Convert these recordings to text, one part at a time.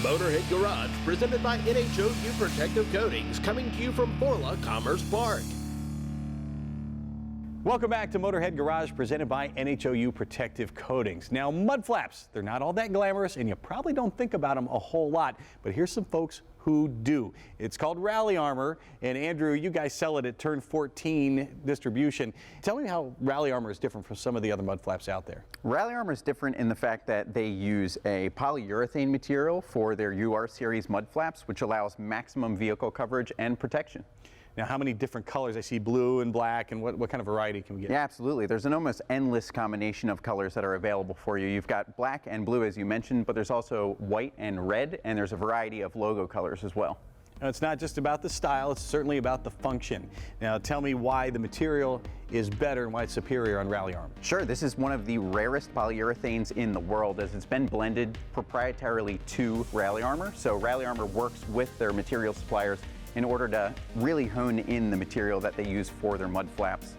Motorhead Garage, presented by NHOU Protective Coatings, coming to you from Borla Commerce Park. Welcome back to Motorhead Garage, presented by NHOU Protective Coatings. Now, mud flaps, they're not all that glamorous, and you probably don't think about them a whole lot, but here's some folks who do. It's called Rally Armor, and Andrew, you guys sell it at Turn 14 Distribution. Tell me how Rally Armor is different from some of the other mud flaps out there. Rally Armor is different in the fact that they use a polyurethane material for their UR series mud flaps, which allows maximum vehicle coverage and protection. Now, how many different colors? I see blue and black, and what kind of variety can we get? Yeah, absolutely. There's an almost endless combination of colors that are available for you. You've got black and blue, as you mentioned, but there's also white and red, and there's a variety of logo colors as well. Now, it's not just about the style, it's certainly about the function. Now, tell me why the material is better and why it's superior on Rally Armor. Sure, this is one of the rarest polyurethanes in the world, as it's been blended proprietarily to Rally Armor. So Rally Armor works with their material suppliers in order to really hone in the material that they use for their mud flaps.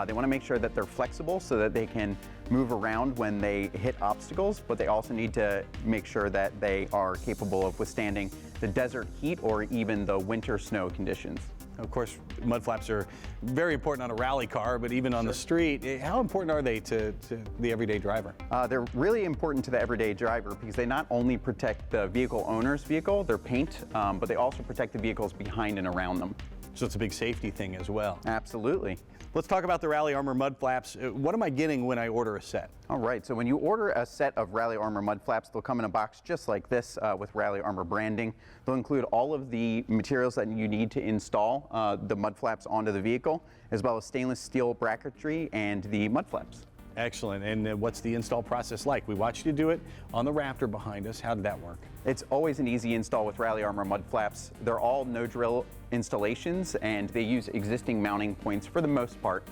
They want to make sure that they're flexible so that they can move around when they hit obstacles, but they also need to make sure that they are capable of withstanding the desert heat or even the winter snow conditions. Of course, mud flaps are very important on a rally car, but even on the street, how important are they to the everyday driver? They're really important to the everyday driver because they not only protect the vehicle owner's vehicle, their paint, but they also protect the vehicles behind and around them. So it's a big safety thing as well. Absolutely. Let's talk about the Rally Armor mud flaps. What am I getting when I order a set? All right, so when you order a set of Rally Armor mud flaps, they'll come in a box just like this with Rally Armor branding. They'll include all of the materials that you need to install the mud flaps onto the vehicle, as well as stainless steel bracketry and the mud flaps. Excellent. And what's the install process like? We watched you do it on the Raptor behind us. How did that work? It's always an easy install with Rally Armor mud flaps. They're all no-drill installations, and they use existing mounting points for the most part.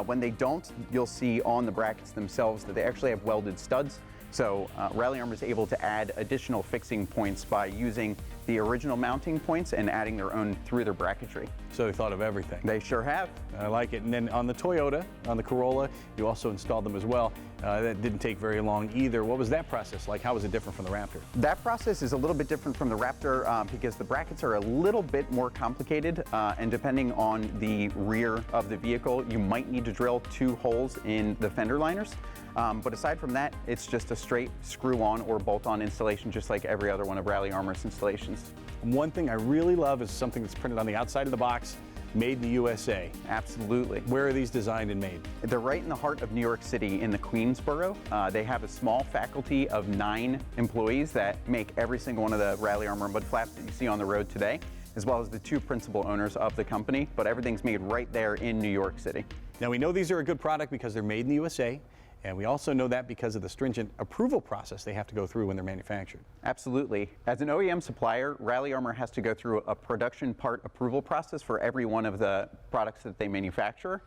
When they don't, you'll see on the brackets themselves that they actually have welded studs. So Rally Armor is able to add additional fixing points by using the original mounting points and adding their own through their bracketry. So they thought of everything. They sure have. I like it. And then on the Toyota, on the Corolla, you also installed them as well. That didn't take very long either. What was that process like? How was it different from the Raptor? That process is a little bit different from the Raptor because the brackets are a little bit more complicated, and depending on the rear of the vehicle, you might need to drill 2 holes in the fender liners. But aside from that, it's just a straight screw-on or bolt-on installation, just like every other one of Rally Armor's installations. One thing I really love is something that's printed on the outside of the box, made in the USA. Absolutely. Where are these designed and made? They're right in the heart of New York City in the Queensboro. They have a small faculty of 9 employees that make every single one of the Rally Armor mud flaps that you see on the road today, as well as the 2 principal owners of the company, but everything's made right there in New York City. Now, we know these are a good product because they're made in the USA. And we also know that because of the stringent approval process they have to go through when they're manufactured. Absolutely. As an OEM supplier, Rally Armor has to go through a production part approval process for every one of the products that they manufacture.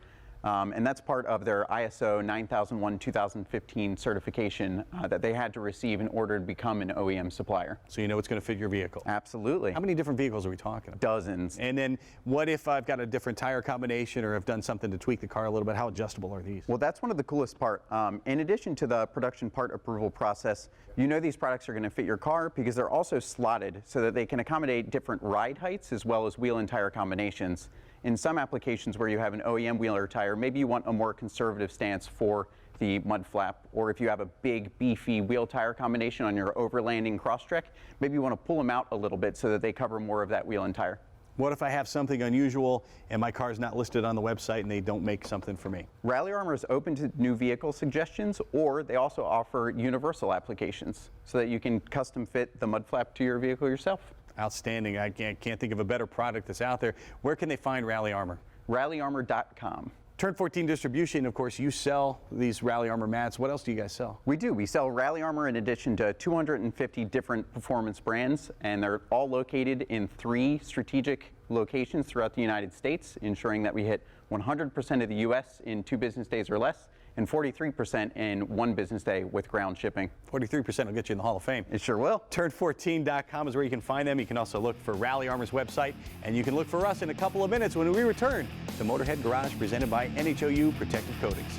And that's part of their ISO 9001-2015 certification that they had to receive in order to become an OEM supplier. So you know it's going to fit your vehicle. Absolutely. How many different vehicles are we talking about? Dozens. And then what if I've got a different tire combination or have done something to tweak the car a little bit? How adjustable are these? Well, that's one of the coolest part. In addition to the production part approval process, you know these products are going to fit your car because they're also slotted so that they can accommodate different ride heights as well as wheel and tire combinations. In some applications where you have an OEM wheel or tire, maybe you want a more conservative stance for the mud flap, or if you have a big beefy wheel tire combination on your overlanding crosstrek, maybe you want to pull them out a little bit so that they cover more of that wheel and tire. What if I have something unusual and my car's not listed on the website and they don't make something for me? Rally Armor is open to new vehicle suggestions, or they also offer universal applications so that you can custom fit the mud flap to your vehicle yourself. Outstanding. I can't think of a better product that's out there. Where can they find Rally Armor? RallyArmor.com. Turn 14 Distribution, of course, you sell these Rally Armor mats. What else do you guys sell? We do. We sell Rally Armor in addition to 250 different performance brands, and they're all located in 3 strategic locations throughout the United States, ensuring that we hit 100% of the U.S. in 2 business days or less, and 43% in 1 business day with ground shipping. 43% will get you in the Hall of Fame. It sure will. Turn14.com is where you can find them. You can also look for Rally Armor's website, and you can look for us in a couple of minutes when we return to Motorhead Garage, presented by NHOU Protective Coatings.